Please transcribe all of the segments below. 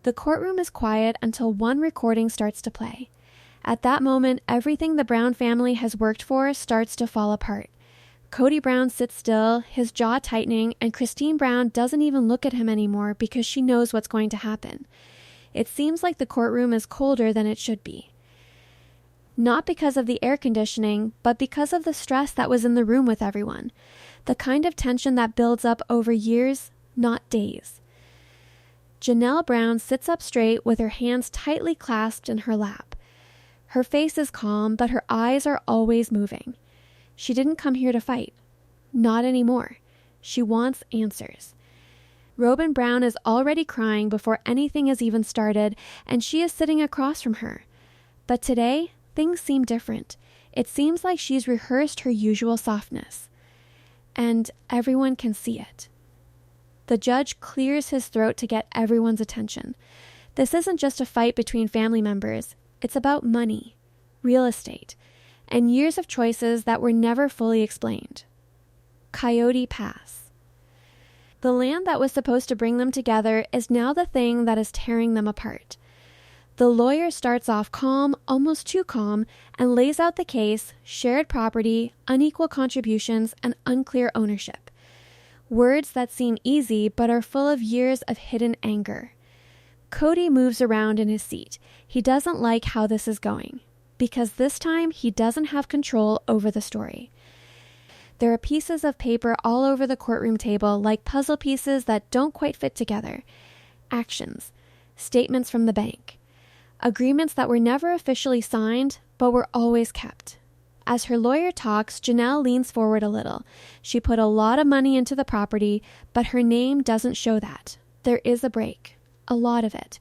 The courtroom is quiet until one recording starts to play. At that moment, everything the Brown family has worked for starts to fall apart. Kody Brown sits still, his jaw tightening, and Christine Brown doesn't even look at him anymore because she knows what's going to happen. It seems like the courtroom is colder than it should be. Not because of the air conditioning, but because of the stress that was in the room with everyone. The kind of tension that builds up over years, not days. Janelle Brown sits up straight with her hands tightly clasped in her lap. Her face is calm, but her eyes are always moving. She didn't come here to fight. Not anymore. She wants answers. Robyn Brown is already crying before anything has even started, and she is sitting across from her. But today, things seem different. It seems like she's rehearsed her usual softness. And everyone can see it. The judge clears his throat to get everyone's attention. This isn't just a fight between family members. It's about money, real estate, and years of choices that were never fully explained. Coyote Pass. The land that was supposed to bring them together is now the thing that is tearing them apart. The lawyer starts off calm, almost too calm, and lays out the case, shared property, unequal contributions, and unclear ownership. Words that seem easy but are full of years of hidden anger. Kody moves around in his seat. He doesn't like how this is going, because this time he doesn't have control over the story. There are pieces of paper all over the courtroom table, like puzzle pieces that don't quite fit together. Actions, statements from the bank, agreements that were never officially signed, but were always kept. As her lawyer talks, Janelle leans forward a little. She put a lot of money into the property, but her name doesn't show that. There is a break. A lot of it.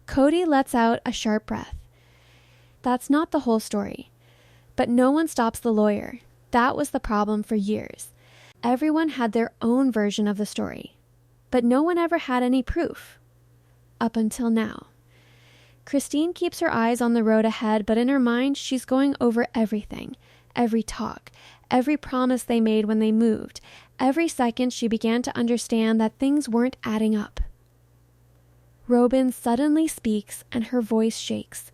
Kody lets out a sharp breath. That's not the whole story. But no one stops the lawyer. That was the problem for years. Everyone had their own version of the story. But no one ever had any proof. Up until now. Christine keeps her eyes on the road ahead, but in her mind, she's going over everything. Every talk, every promise they made when they moved. Every second she began to understand that things weren't adding up. Robyn suddenly speaks and her voice shakes.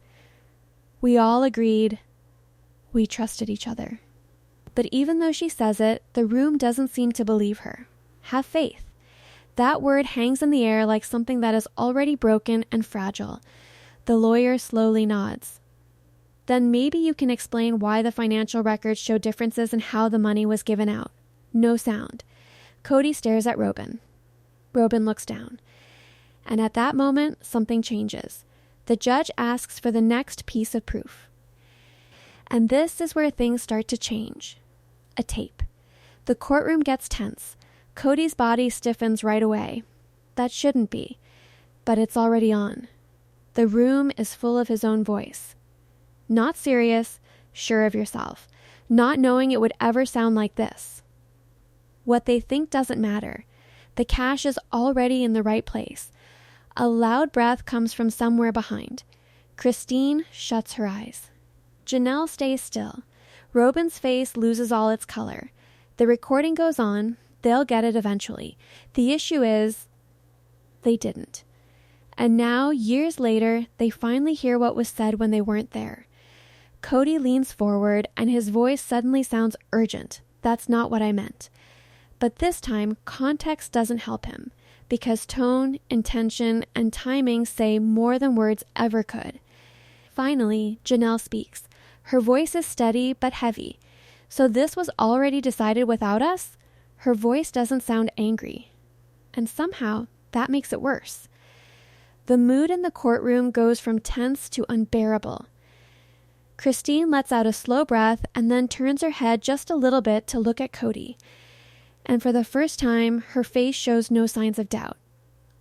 We all agreed. We trusted each other. But even though she says it, the room doesn't seem to believe her. Have faith. That word hangs in the air like something that is already broken and fragile. The lawyer slowly nods. Then maybe you can explain why the financial records show differences in how the money was given out. No sound. Kody stares at Robyn. Robyn looks down. And at that moment, something changes. The judge asks for the next piece of proof. And this is where things start to change. A tape. The courtroom gets tense. Kody's body stiffens right away. That shouldn't be. But it's already on. The room is full of his own voice. Not serious, sure of yourself, not knowing it would ever sound like this. What they think doesn't matter. The cash is already in the right place. A loud breath comes from somewhere behind. Christine shuts her eyes. Janelle stays still. Robyn's face loses all its color. The recording goes on. They'll get it eventually. The issue is, they didn't. And now, years later, they finally hear what was said when they weren't there. Kody leans forward, and his voice suddenly sounds urgent. That's not what I meant. But this time, context doesn't help him, because tone, intention, and timing say more than words ever could. Finally, Janelle speaks. Her voice is steady but heavy. So this was already decided without us? Her voice doesn't sound angry. And somehow, that makes it worse. The mood in the courtroom goes from tense to unbearable. Christine lets out a slow breath and then turns her head just a little bit to look at Kody. And for the first time, her face shows no signs of doubt,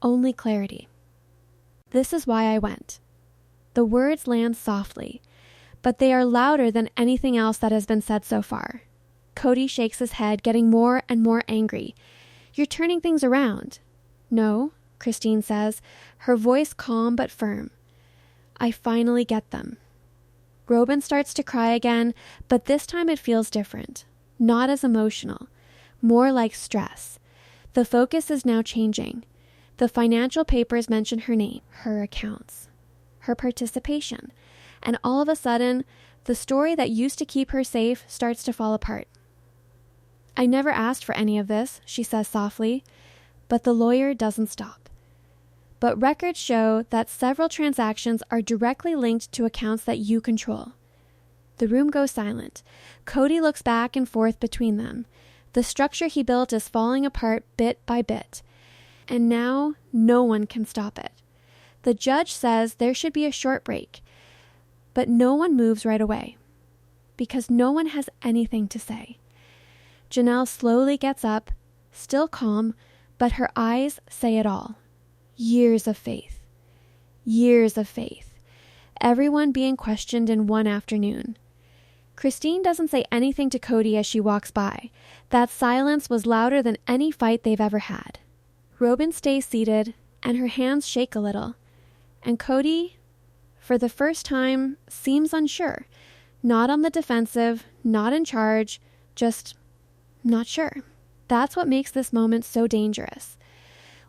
only clarity. This is why I went. The words land softly, but they are louder than anything else that has been said so far. Kody shakes his head, getting more and more angry. You're turning things around. No, Christine says, her voice calm but firm. I finally get them. Robyn starts to cry again, but this time it feels different. Not as emotional. More like stress. The focus is now changing. The financial papers mention her name, her accounts, her participation, and all of a sudden, the story that used to keep her safe starts to fall apart. "I never asked for any of this," she says softly, but the lawyer doesn't stop. "But records show that several transactions are directly linked to accounts that you control." The room goes silent. Kody looks back and forth between them. The structure he built is falling apart bit by bit. And now, no one can stop it. The judge says there should be a short break, but no one moves right away, because no one has anything to say. Janelle slowly gets up, still calm, but her eyes say it all. Years of faith. Years of faith. Everyone being questioned in one afternoon. Christine doesn't say anything to Kody as she walks by. That silence was louder than any fight they've ever had. Robyn stays seated, and her hands shake a little. And Kody, for the first time, seems unsure. Not on the defensive, not in charge, just not sure. That's what makes this moment so dangerous.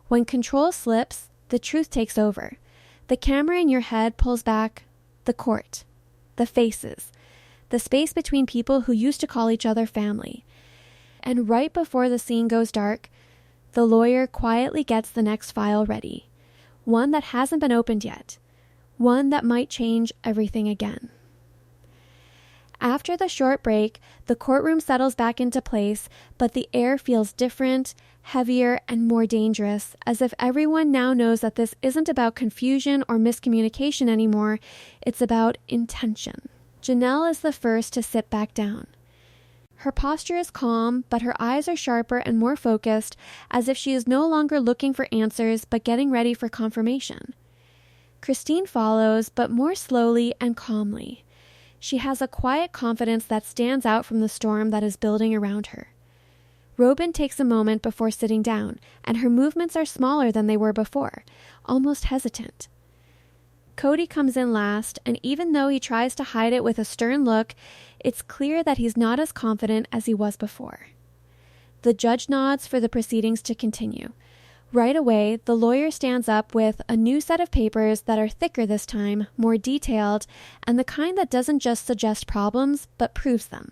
When control slips, the truth takes over. The camera in your head pulls back the court, the faces, the space between people who used to call each other family. And right before the scene goes dark, the lawyer quietly gets the next file ready. One that hasn't been opened yet. One that might change everything again. After the short break, the courtroom settles back into place, but the air feels different, heavier, and more dangerous, as if everyone now knows that this isn't about confusion or miscommunication anymore, it's about intention. Janelle is the first to sit back down. Her posture is calm, but her eyes are sharper and more focused, as if she is no longer looking for answers, but getting ready for confirmation. Christine follows, but more slowly and calmly. She has a quiet confidence that stands out from the storm that is building around her. Robyn takes a moment before sitting down, and her movements are smaller than they were before, almost hesitant. Kody comes in last, and even though he tries to hide it with a stern look, it's clear that he's not as confident as he was before. The judge nods for the proceedings to continue. Right away, the lawyer stands up with a new set of papers that are thicker this time, more detailed, and the kind that doesn't just suggest problems, but proves them.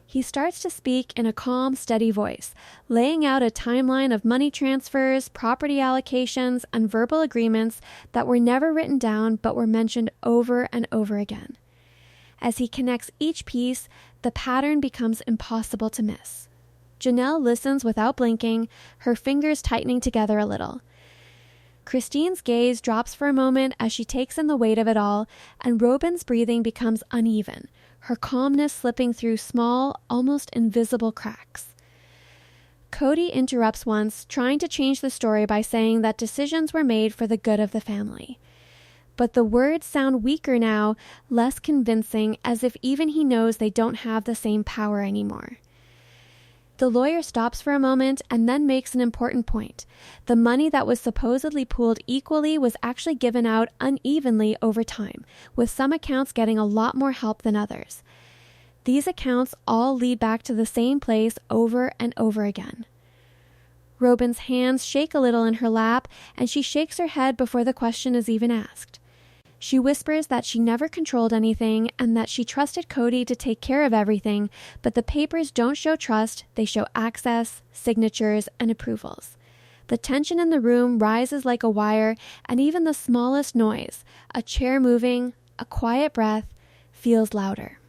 He starts to speak in a calm, steady voice, laying out a timeline of money transfers, property allocations, and verbal agreements that were never written down but were mentioned over and over again. As he connects each piece, the pattern becomes impossible to miss. Janelle listens without blinking, her fingers tightening together a little. Christine's gaze drops for a moment as she takes in the weight of it all, and Robyn's breathing becomes uneven, her calmness slipping through small, almost invisible cracks. Kody interrupts once, trying to change the story by saying that decisions were made for the good of the family. But the words sound weaker now, less convincing, as if even he knows they don't have the same power anymore. The lawyer stops for a moment and then makes an important point. The money that was supposedly pooled equally was actually given out unevenly over time, with some accounts getting a lot more help than others. These accounts all lead back to the same place over and over again. Robyn's hands shake a little in her lap, and she shakes her head before the question is even asked. She whispers that she never controlled anything and that she trusted Kody to take care of everything, but the papers don't show trust, they show access, signatures, and approvals. The tension in the room rises like a wire, and even the smallest noise, a chair moving, a quiet breath, feels louder.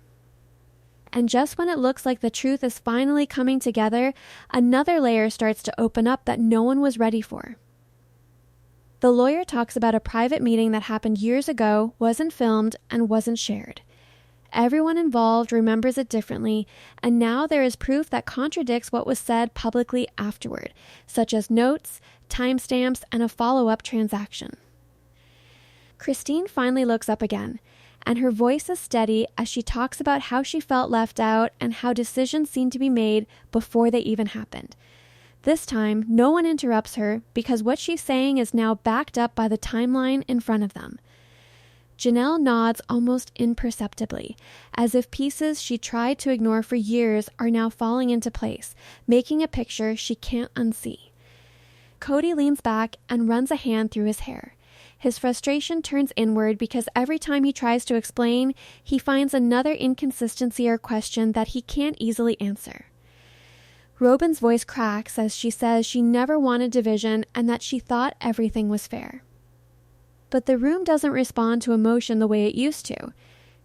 And just when it looks like the truth is finally coming together, another layer starts to open up that no one was ready for. The lawyer talks about a private meeting that happened years ago, wasn't filmed, and wasn't shared. Everyone involved remembers it differently, and now there is proof that contradicts what was said publicly afterward, such as notes, timestamps, and a follow-up transaction. Christine finally looks up again, and her voice is steady as she talks about how she felt left out and how decisions seemed to be made before they even happened. This time, no one interrupts her because what she's saying is now backed up by the timeline in front of them. Janelle nods almost imperceptibly, as if pieces she tried to ignore for years are now falling into place, making a picture she can't unsee. Kody leans back and runs a hand through his hair. His frustration turns inward because every time he tries to explain, he finds another inconsistency or question that he can't easily answer. Robyn's voice cracks as she says she never wanted division and that she thought everything was fair. But the room doesn't respond to emotion the way it used to.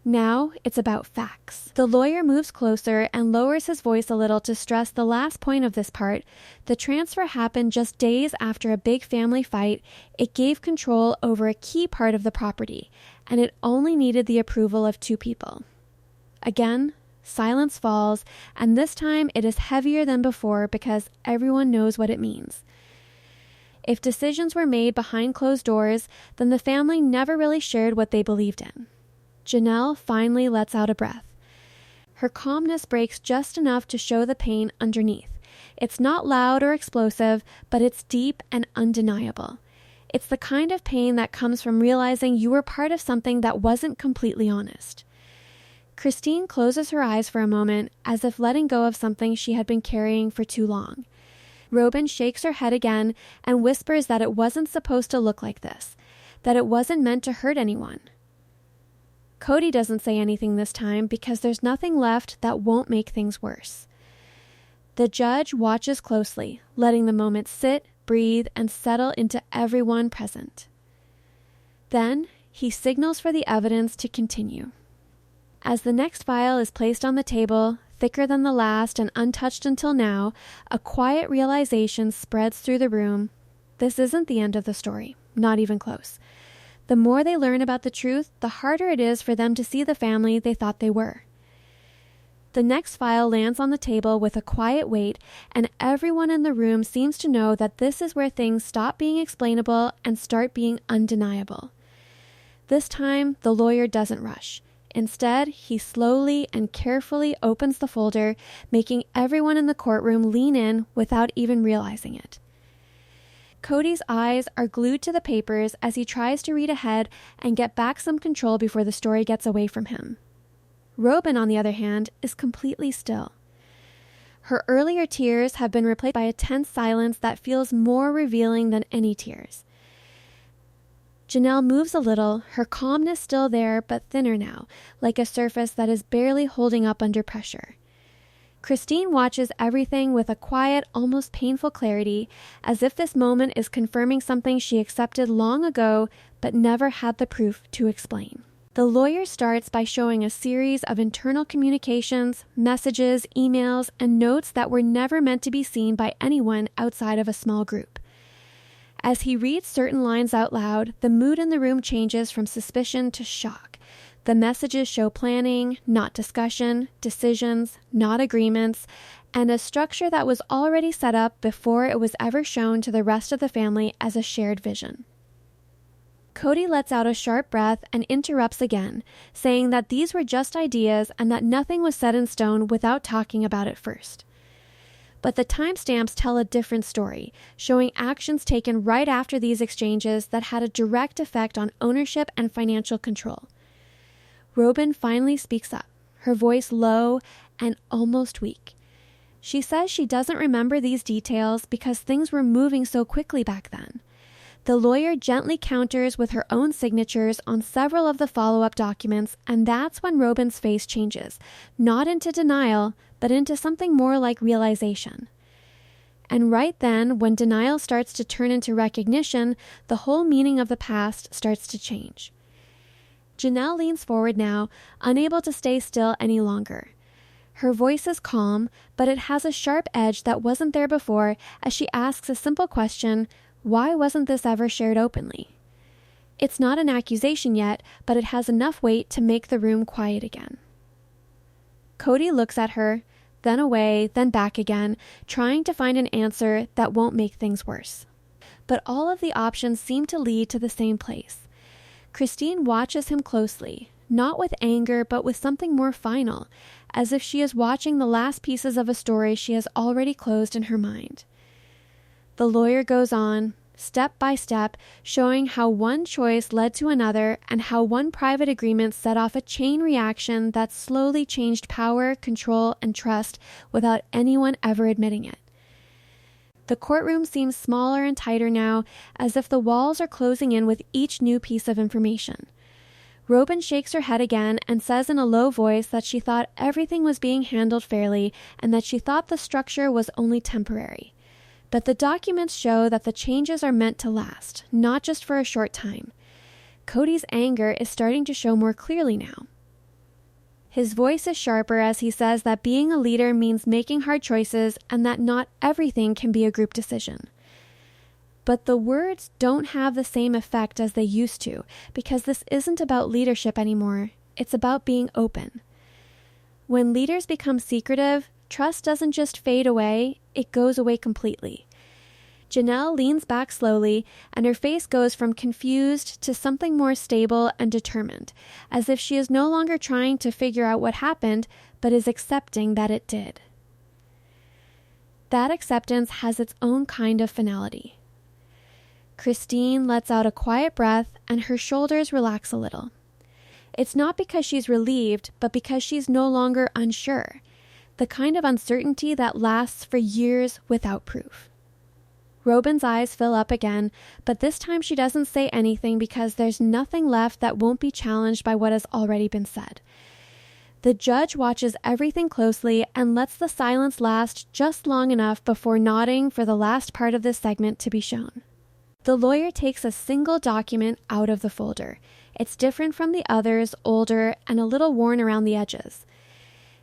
Now it's about facts. The lawyer moves closer and lowers his voice a little to stress the last point of this part. The transfer happened just days after a big family fight. It gave control over a key part of the property, and it only needed the approval of 2 people. Again, silence falls, and this time it is heavier than before because everyone knows what it means. If decisions were made behind closed doors, then the family never really shared what they believed in. Janelle finally lets out a breath. Her calmness breaks just enough to show the pain underneath. It's not loud or explosive, but it's deep and undeniable. It's the kind of pain that comes from realizing you were part of something that wasn't completely honest. Christine closes her eyes for a moment, as if letting go of something she had been carrying for too long. Robyn shakes her head again and whispers that it wasn't supposed to look like this, that it wasn't meant to hurt anyone. Kody doesn't say anything this time because there's nothing left that won't make things worse. The judge watches closely, letting the moment sit, breathe, and settle into everyone present. Then he signals for the evidence to continue. As the next file is placed on the table, thicker than the last and untouched until now, a quiet realization spreads through the room. This isn't the end of the story, not even close. The more they learn about the truth, the harder it is for them to see the family they thought they were. The next file lands on the table with a quiet weight, and everyone in the room seems to know that this is where things stop being explainable and start being undeniable. This time, the lawyer doesn't rush. Instead, he slowly and carefully opens the folder, making everyone in the courtroom lean in without even realizing it. Kody's eyes are glued to the papers as he tries to read ahead and get back some control before the story gets away from him. Robyn, on the other hand, is completely still. Her earlier tears have been replaced by a tense silence that feels more revealing than any tears. Janelle moves a little, her calmness still there but thinner now, like a surface that is barely holding up under pressure. Christine watches everything with a quiet, almost painful clarity, as if this moment is confirming something she accepted long ago but never had the proof to explain. The lawyer starts by showing a series of internal communications, messages, emails, and notes that were never meant to be seen by anyone outside of a small group. As he reads certain lines out loud, the mood in the room changes from suspicion to shock. The messages show planning, not discussion, decisions, not agreements, and a structure that was already set up before it was ever shown to the rest of the family as a shared vision. Kody lets out a sharp breath and interrupts again, saying that these were just ideas and that nothing was set in stone without talking about it first. But the timestamps tell a different story, showing actions taken right after these exchanges that had a direct effect on ownership and financial control. Robyn finally speaks up, her voice low and almost weak. She says she doesn't remember these details because things were moving so quickly back then. The lawyer gently counters with her own signatures on several of the follow-up documents, and that's when Robyn's face changes, not into denial, but into something more like realization. And right then, when denial starts to turn into recognition, the whole meaning of the past starts to change. Janelle leans forward now, unable to stay still any longer. Her voice is calm, but it has a sharp edge that wasn't there before as she asks a simple question: why wasn't this ever shared openly? It's not an accusation yet, but it has enough weight to make the room quiet again. Kody looks at her, then away, then back again, trying to find an answer that won't make things worse. But all of the options seem to lead to the same place. Christine watches him closely, not with anger, but with something more final, as if she is watching the last pieces of a story she has already closed in her mind. The lawyer goes on, step by step, showing how one choice led to another and how one private agreement set off a chain reaction that slowly changed power, control, and trust without anyone ever admitting it. The courtroom seems smaller and tighter now, as if the walls are closing in with each new piece of information. Robyn shakes her head again and says in a low voice that she thought everything was being handled fairly and that she thought the structure was only temporary. But the documents show that the changes are meant to last, not just for a short time. Kody's anger is starting to show more clearly now. His voice is sharper as he says that being a leader means making hard choices and that not everything can be a group decision. But the words don't have the same effect as they used to, because this isn't about leadership anymore. It's about being open. When leaders become secretive, trust doesn't just fade away, it goes away completely. Janelle leans back slowly, and her face goes from confused to something more stable and determined, as if she is no longer trying to figure out what happened, but is accepting that it did. That acceptance has its own kind of finality. Christine lets out a quiet breath, and her shoulders relax a little. It's not because she's relieved, but because she's no longer unsure. The kind of uncertainty that lasts for years without proof. Robyn's eyes fill up again, but this time she doesn't say anything because there's nothing left that won't be challenged by what has already been said. The judge watches everything closely and lets the silence last just long enough before nodding for the last part of this segment to be shown. The lawyer takes a single document out of the folder. It's different from the others, older, and a little worn around the edges.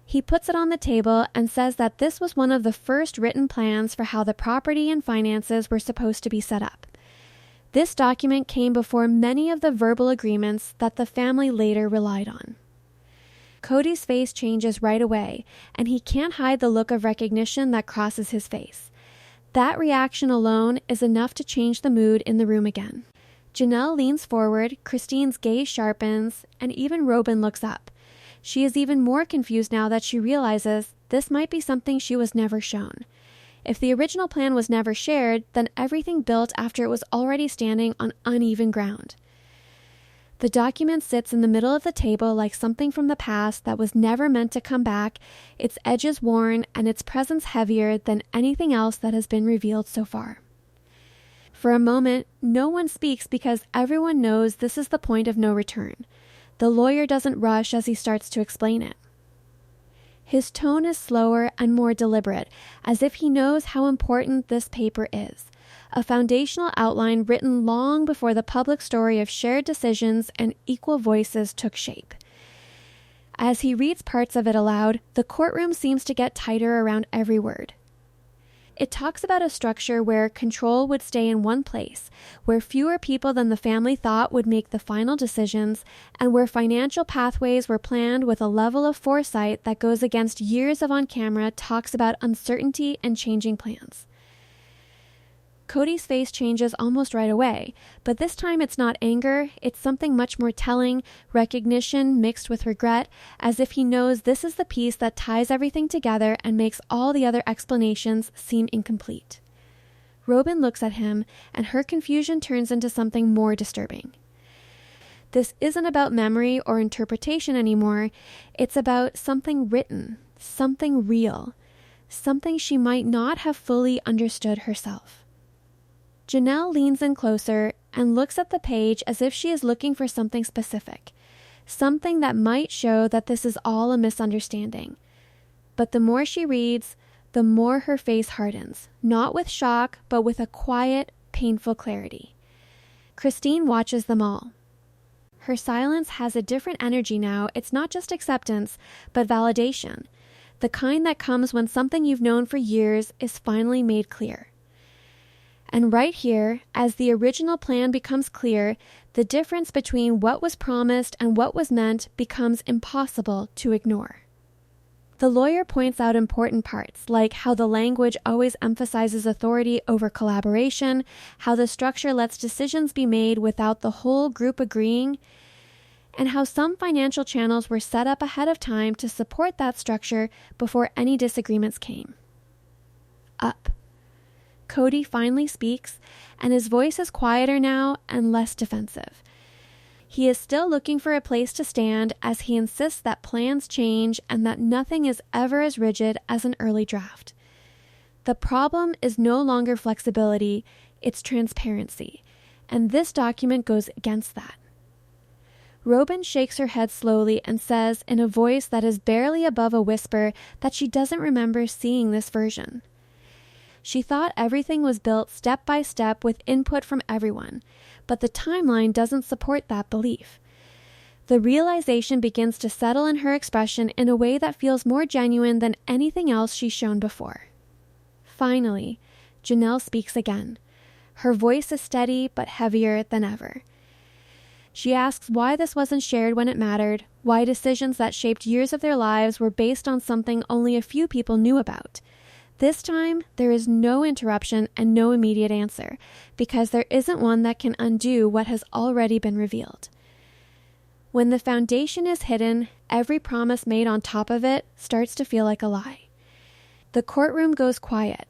He puts it on the table and says that this was one of the first written plans for how the property and finances were supposed to be set up. This document came before many of the verbal agreements that the family later relied on. Kody's face changes right away, and he can't hide the look of recognition that crosses his face. That reaction alone is enough to change the mood in the room again. Janelle leans forward, Christine's gaze sharpens, and even Robyn looks up. She is even more confused now that she realizes this might be something she was never shown. If the original plan was never shared, then everything built after it was already standing on uneven ground. The document sits in the middle of the table like something from the past that was never meant to come back, its edges worn and its presence heavier than anything else that has been revealed so far. For a moment, no one speaks because everyone knows this is the point of no return. The lawyer doesn't rush as he starts to explain it. His tone is slower and more deliberate, as if he knows how important this paper is. A foundational outline written long before the public story of shared decisions and equal voices took shape. As he reads parts of it aloud, the courtroom seems to get tighter around every word. It talks about a structure where control would stay in one place, where fewer people than the family thought would make the final decisions, and where financial pathways were planned with a level of foresight that goes against years of on-camera talks about uncertainty and changing plans. Kody's face changes almost right away, but this time it's not anger, it's something much more telling, recognition mixed with regret, as if he knows this is the piece that ties everything together and makes all the other explanations seem incomplete. Robyn looks at him, and her confusion turns into something more disturbing. This isn't about memory or interpretation anymore, it's about something written, something real, something she might not have fully understood herself. Janelle leans in closer and looks at the page as if she is looking for something specific, something that might show that this is all a misunderstanding. But the more she reads, the more her face hardens, not with shock, but with a quiet, painful clarity. Christine watches them all. Her silence has a different energy now. It's not just acceptance, but validation, the kind that comes when something you've known for years is finally made clear. And right here, as the original plan becomes clear, the difference between what was promised and what was meant becomes impossible to ignore. The lawyer points out important parts, like how the language always emphasizes authority over collaboration, how the structure lets decisions be made without the whole group agreeing, and how some financial channels were set up ahead of time to support that structure before any disagreements came. Up. Kody finally speaks, and his voice is quieter now and less defensive. He is still looking for a place to stand as he insists that plans change and that nothing is ever as rigid as an early draft. The problem is no longer flexibility, it's transparency, and this document goes against that. Robyn shakes her head slowly and says in a voice that is barely above a whisper that she doesn't remember seeing this version. She thought everything was built step by step with input from everyone, but the timeline doesn't support that belief. The realization begins to settle in her expression in a way that feels more genuine than anything else she's shown before. Finally, Janelle speaks again. Her voice is steady but heavier than ever. She asks why this wasn't shared when it mattered, why decisions that shaped years of their lives were based on something only a few people knew about. This time, there is no interruption and no immediate answer, because there isn't one that can undo what has already been revealed. When the foundation is hidden, every promise made on top of it starts to feel like a lie. The courtroom goes quiet,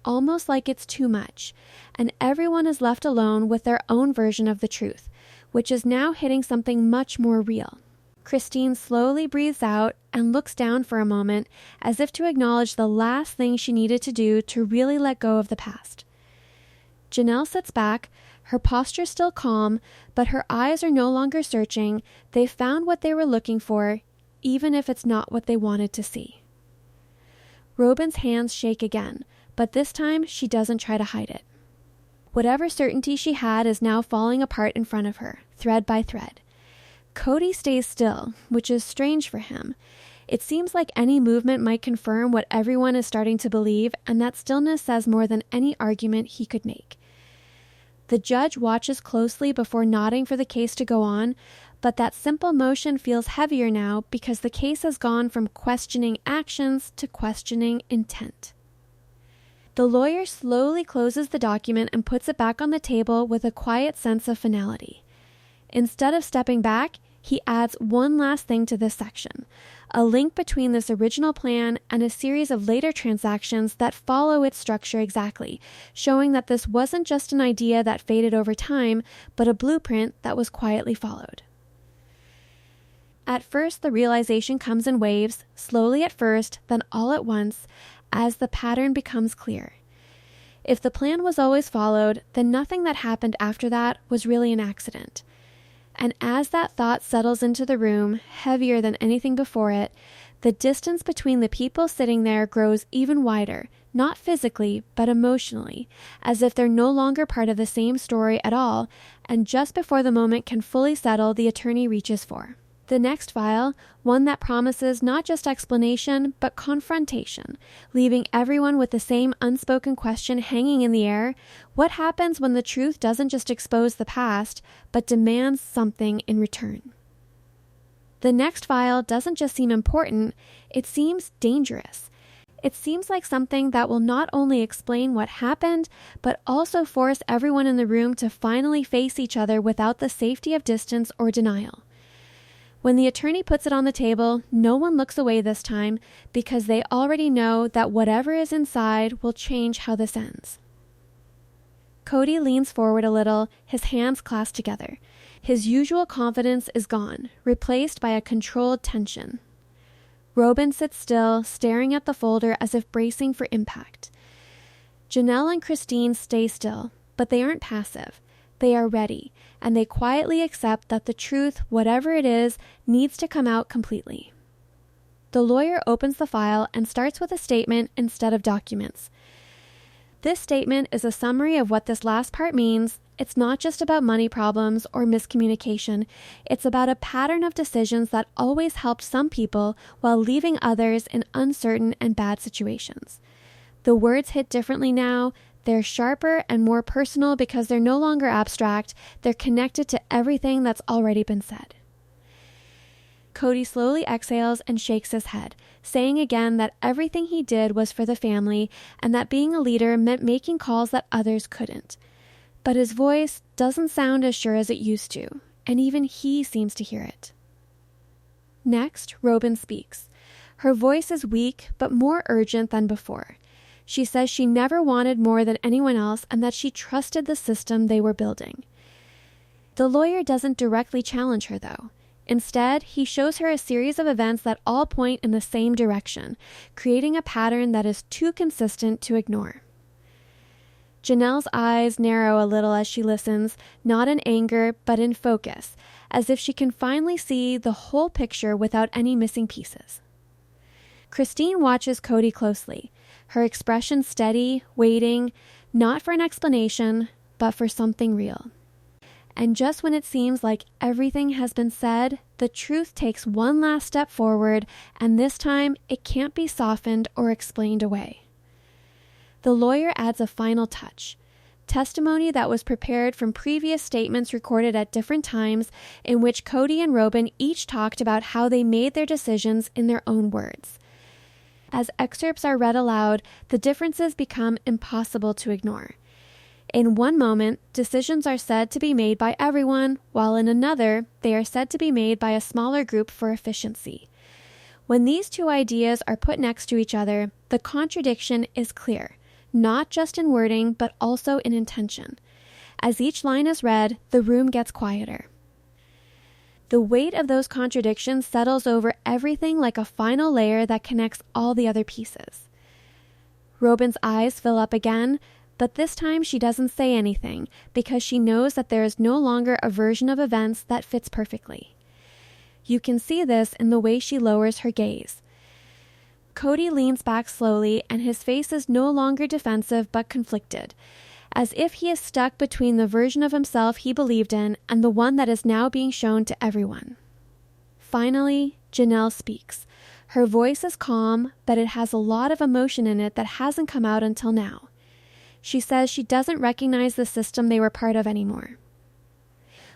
almost like it's too much, and everyone is left alone with their own version of the truth, which is now hitting something much more real. Christine slowly breathes out and looks down for a moment as if to acknowledge the last thing she needed to do to really let go of the past. Janelle sits back, her posture still calm, but her eyes are no longer searching. They've found what they were looking for, even if it's not what they wanted to see. Robyn's hands shake again, but this time she doesn't try to hide it. Whatever certainty she had is now falling apart in front of her, thread by thread. Kody stays still, which is strange for him. It seems like any movement might confirm what everyone is starting to believe, and that stillness says more than any argument he could make. The judge watches closely before nodding for the case to go on, but that simple motion feels heavier now because the case has gone from questioning actions to questioning intent. The lawyer slowly closes the document and puts it back on the table with a quiet sense of finality. Instead of stepping back, he adds one last thing to this section, a link between this original plan and a series of later transactions that follow its structure exactly, showing that this wasn't just an idea that faded over time, but a blueprint that was quietly followed. At first, the realization comes in waves, slowly at first, then all at once, as the pattern becomes clear. If the plan was always followed, then nothing that happened after that was really an accident. And as that thought settles into the room, heavier than anything before it, the distance between the people sitting there grows even wider, not physically, but emotionally, as if they're no longer part of the same story at all, and just before the moment can fully settle, the attorney reaches for the next file, one that promises not just explanation, but confrontation, leaving everyone with the same unspoken question hanging in the air. What happens when the truth doesn't just expose the past, but demands something in return? The next file doesn't just seem important, it seems dangerous. It seems like something that will not only explain what happened, but also force everyone in the room to finally face each other without the safety of distance or denial. When the attorney puts it on the table, no one looks away this time because they already know that whatever is inside will change how this ends. Kody leans forward a little, his hands clasped together. His usual confidence is gone, replaced by a controlled tension. Robyn sits still, staring at the folder as if bracing for impact. Janelle and Christine stay still, but they aren't passive. They are ready, and they quietly accept that the truth, whatever it is, needs to come out completely. The lawyer opens the file and starts with a statement instead of documents. This statement is a summary of what this last part means. It's not just about money problems or miscommunication. It's about a pattern of decisions that always helped some people while leaving others in uncertain and bad situations. The words hit differently now. They're sharper and more personal because they're no longer abstract. They're connected to everything that's already been said. Kody slowly exhales and shakes his head, saying again that everything he did was for the family and that being a leader meant making calls that others couldn't. But his voice doesn't sound as sure as it used to, and even he seems to hear it. Next, Robyn speaks. Her voice is weak but more urgent than before. She says she never wanted more than anyone else and that she trusted the system they were building. The lawyer doesn't directly challenge her, though. Instead, he shows her a series of events that all point in the same direction, creating a pattern that is too consistent to ignore. Janelle's eyes narrow a little as she listens, not in anger, but in focus, as if she can finally see the whole picture without any missing pieces. Christine watches Kody closely, her expression steady, waiting, not for an explanation, but for something real. And just when it seems like everything has been said, the truth takes one last step forward, and this time it can't be softened or explained away. The lawyer adds a final touch, testimony that was prepared from previous statements recorded at different times in which Kody and Robyn each talked about how they made their decisions in their own words. As excerpts are read aloud, the differences become impossible to ignore. In one moment, decisions are said to be made by everyone, while in another, they are said to be made by a smaller group for efficiency. When these two ideas are put next to each other, the contradiction is clear, not just in wording, but also in intention. As each line is read, the room gets quieter. The weight of those contradictions settles over everything like a final layer that connects all the other pieces. Robyn's eyes fill up again, but this time she doesn't say anything because she knows that there is no longer a version of events that fits perfectly. You can see this in the way she lowers her gaze. Kody leans back slowly and his face is no longer defensive but conflicted, as if he is stuck between the version of himself he believed in and the one that is now being shown to everyone. Finally, Janelle speaks. Her voice is calm, but it has a lot of emotion in it that hasn't come out until now. She says she doesn't recognize the system they were part of anymore.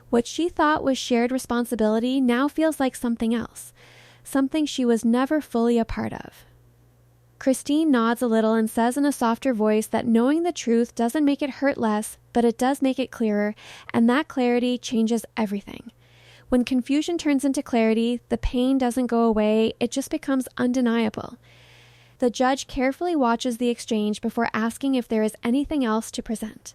What she thought was shared responsibility now feels like something else, something she was never fully a part of. Christine nods a little and says in a softer voice that knowing the truth doesn't make it hurt less, but it does make it clearer, and that clarity changes everything. When confusion turns into clarity, the pain doesn't go away, it just becomes undeniable. The judge carefully watches the exchange before asking if there is anything else to present.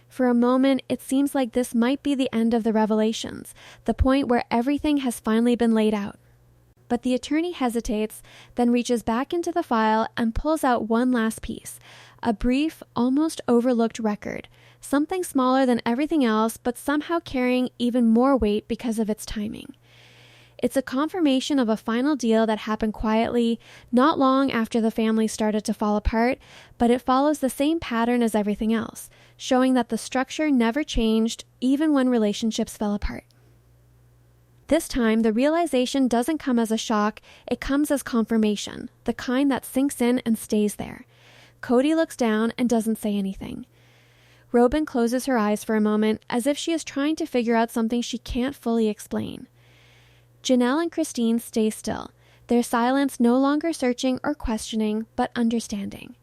For a moment, it seems like this might be the end of the revelations, the point where everything has finally been laid out. But the attorney hesitates, then reaches back into the file and pulls out one last piece, a brief, almost overlooked record, something smaller than everything else, but somehow carrying even more weight because of its timing. It's a confirmation of a final deal that happened quietly, not long after the family started to fall apart, but it follows the same pattern as everything else, showing that the structure never changed even when relationships fell apart. This time, the realization doesn't come as a shock, it comes as confirmation, the kind that sinks in and stays there. Kody looks down and doesn't say anything. Robyn closes her eyes for a moment, as if she is trying to figure out something she can't fully explain. Janelle and Christine stay still, their silence no longer searching or questioning, but understanding.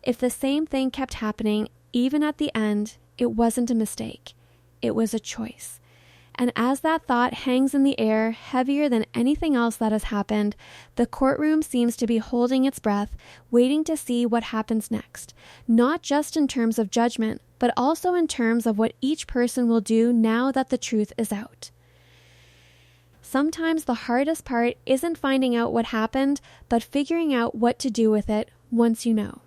If the same thing kept happening, even at the end, it wasn't a mistake. It was a choice. And as that thought hangs in the air, heavier than anything else that has happened, the courtroom seems to be holding its breath, waiting to see what happens next, not just in terms of judgment, but also in terms of what each person will do now that the truth is out. Sometimes the hardest part isn't finding out what happened, but figuring out what to do with it once you know.